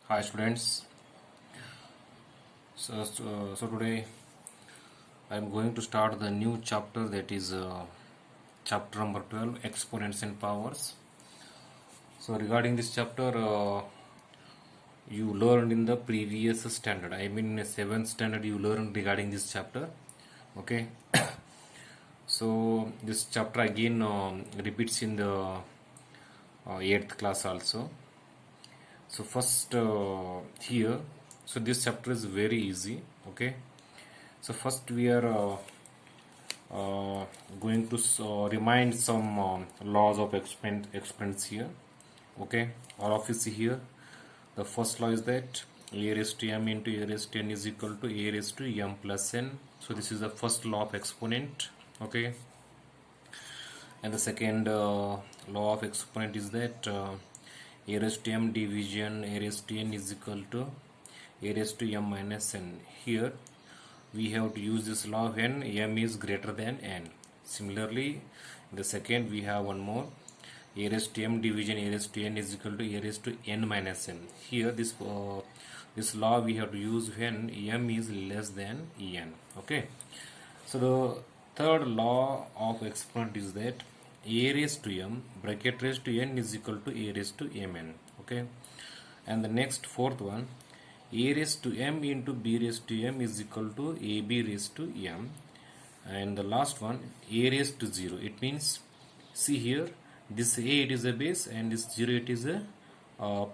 Hi students. So today I am going to start the new chapter, that is chapter number 12, exponents and powers. So regarding this chapter, you learned in the previous standard. I mean in 7th standard you learned regarding this chapter. Okay. So this chapter again repeats in the 8th class also. So first here, so this chapter is very easy. Okay. So first we are going to remind some laws of exponents here. Okay, all of you see here. The first law is that a raised to m into a raised to n is equal to a raised to m plus n. So this is the first law of exponent. Okay, and the second law of exponent is that a raised to m division a raised to n is equal to a raised to m minus n. Here we have to use this law when m is greater than n. Similarly, in the second we have one more, a raised to m division a raised to n is equal to a raised to n minus n. Here this law we have to use when m is less than n. Okay, so the third law of exponent is that a raised to m bracket raised to n is equal to a raised to mn. Okay, and the next fourth one, a raised to m into b raised to m is equal to ab raised to m. And the last one, a raised to 0. It means, see here, this a it is a base and this 0 it is a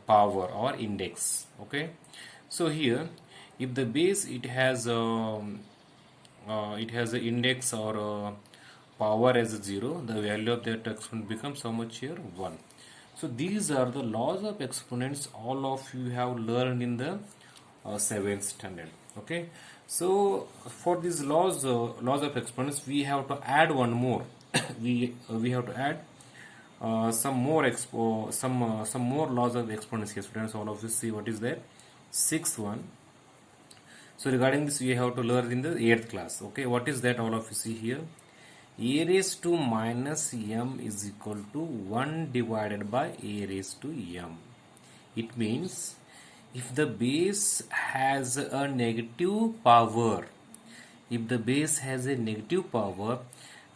power or index. Okay, so here if the base it has an index or power as a 0, the value of that exponent becomes how much here? 1. So these are the laws of exponents all of you have learned in the 7th standard. Okay, so for these laws of exponents we have to add one more. we have to add some more laws of exponents here, students. All of you see what is that? Sixth one. So regarding this we have to learn in the 8th class. Okay, what is that? All of you see here, a raised to minus m is equal to 1 divided by a raised to m. It means if the base has a negative power,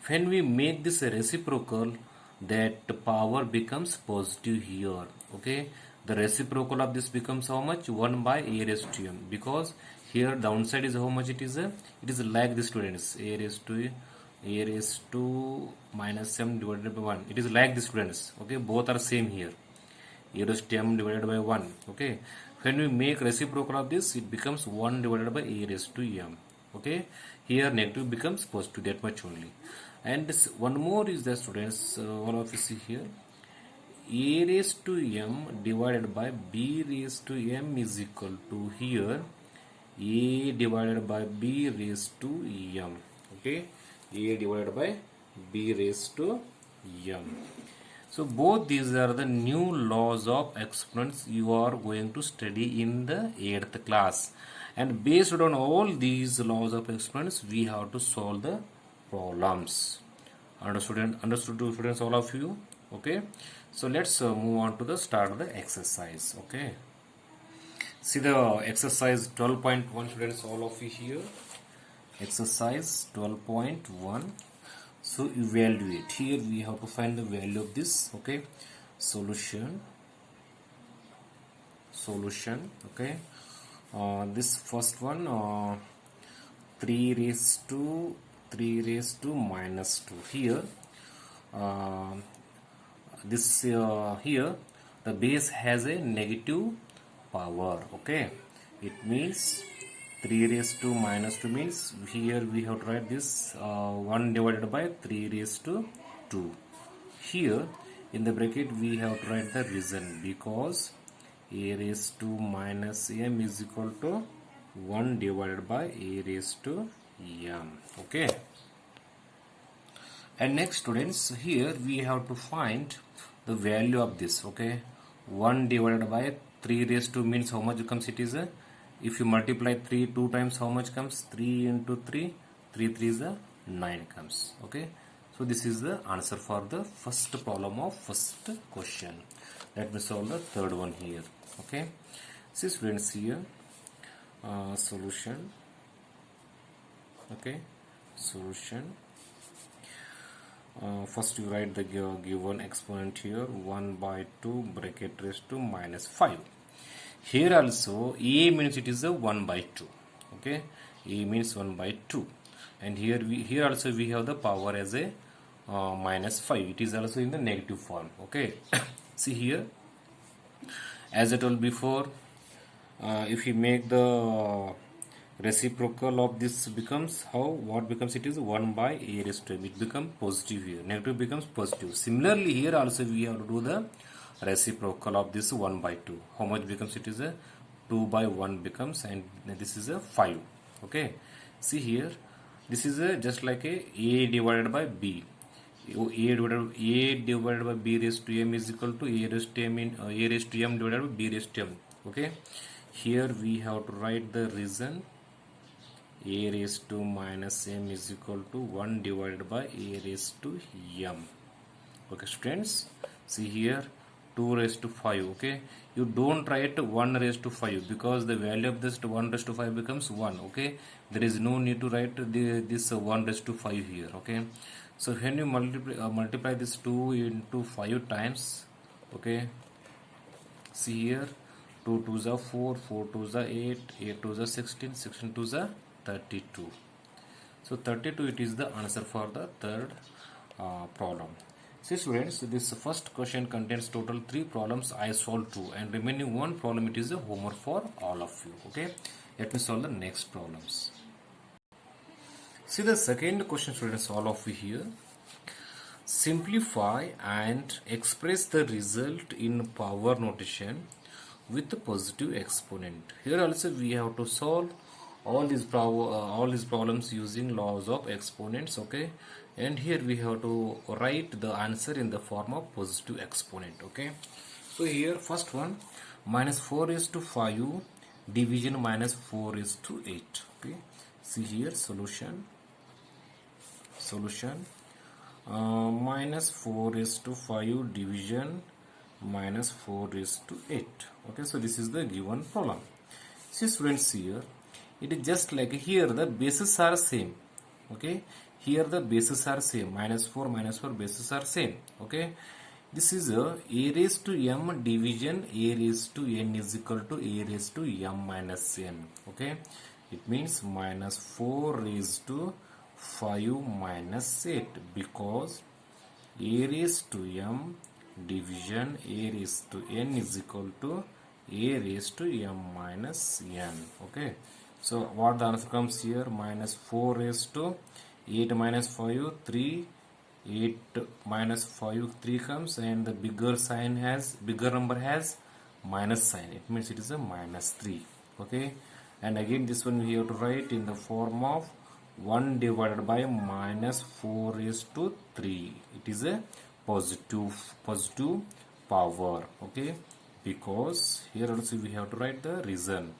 when we make this a reciprocal, that power becomes positive here. Okay, the reciprocal of this becomes how much? 1 by a raised to m, because here downside is how much it is like this, students. A raised to minus m divided by 1, it is like this, students. Okay, both are same here, a raised to m divided by 1. Okay, when we make reciprocal of this, it becomes 1 divided by a raised to m. Okay, here negative becomes positive, that much only. And this one more is the, students, all of you see here, a raised to m divided by b raised to m is equal to here a divided by b raised to m. Okay, a divided by b raised to m. So both these are the new laws of exponents you are going to study in the 8th class, and based on all these laws of exponents we have to solve the problems. Understood students, all of you? Okay, so let's move on to the start of the exercise. Okay, see the exercise 12.1, students, all of you here. Exercise 12.1. So evaluate. Here we have to find the value of this. Okay, solution. Okay, this first one, 3 raised to minus 2. Here here the base has a negative power. Okay, it means 3 raised to minus 2 means here we have to write this 1 divided by 3 raised to 2. Here in the bracket we have to write the reason, because a raised to minus m is equal to 1 divided by a raised to m. Okay, and next, students, here we have to find the value of this. Okay, 1 divided by 3 raised to means how much comes? It is a, if you multiply 3 2 times, how much comes? 3 into 3, 3 3 is a 9 comes. Okay, so this is the answer for the first problem of first question. Let me solve the third one here. Okay, See students here, solution. Okay, solution. First you write the given exponent here, 1 by 2 bracket raised to minus 5. Here also a means it is a 1 by 2. Okay, a means 1 by 2, and here also we have the power as a minus 5. It is also in the negative form. Okay, see here, as I told before, if you make the reciprocal of this becomes how, what becomes, it is 1 by a raised to m. It becomes positive here, negative becomes positive. Similarly here also we have to do the reciprocal of this 1 by 2. How much becomes, it is a 2 by 1 becomes, and this is a 5. Okay, see here, this is a just like a divided by b. A divided by b raised to m is equal to a raised to m in a raised to m divided by b raised to m. Okay, here we have to write the reason. A raised to minus m is equal to 1 divided by a raised to m. Okay students, see here, 2 raised to 5. Okay, you don't write 1 raised to 5 because the value of this 1 raised to 5 becomes 1. Okay, there is no need to write this 1 raised to 5 here. Okay, so when you multiply this 2 into 5 times, okay, see here, 2 2s are 4, 4 2s are 8, 8 2s are 16, 16 2s are 32. So 32, it is the answer for the third problem. See students, this first question contains total 3 problems. I solved 2, and remaining 1 problem, it is a homework for all of you. Okay, let me solve the next problems. See the second question students, all of you here. Simplify and express the result in power notation with the positive exponent. Here also we have to solve all these problems using laws of exponents. Okay, and here we have to write the answer in the form of positive exponent. Okay, so here first one, minus 4 is to 5 division minus 4 is to 8. Okay, see here, solution minus 4 is to 5 division minus 4 is to 8. Okay, so this is the given problem. See students, here it is just like here the bases are same. Okay, here the bases are same, minus 4 bases are same. Okay, this is a raised to m division a raised to n is equal to a raised to m minus n. Okay, it means minus 4 raised to 5 minus 8, because a raised to m division a raised to n is equal to a raised to m minus n. Okay, so what the answer comes here, minus 4 raised to 8 minus 5 3, 8 minus 5 3 comes, and the bigger number has minus sign. It means it is a minus 3. Okay, and again this one we have to write in the form of 1 divided by minus 4 raised to 3. It is a positive power. Okay, because here also we have to write the reason.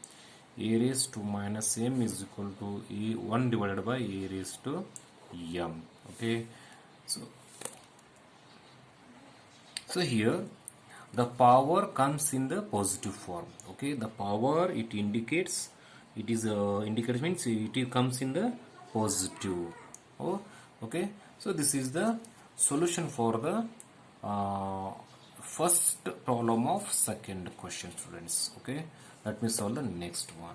A raised to minus m is equal to 1 divided by a raised to m. Okay, so here the power comes in the positive form. Okay, the power, it indicates, it is indicates means it comes in the positive. Oh, okay, so this is the solution for the first problem of second question students. Okay, let me solve the next one.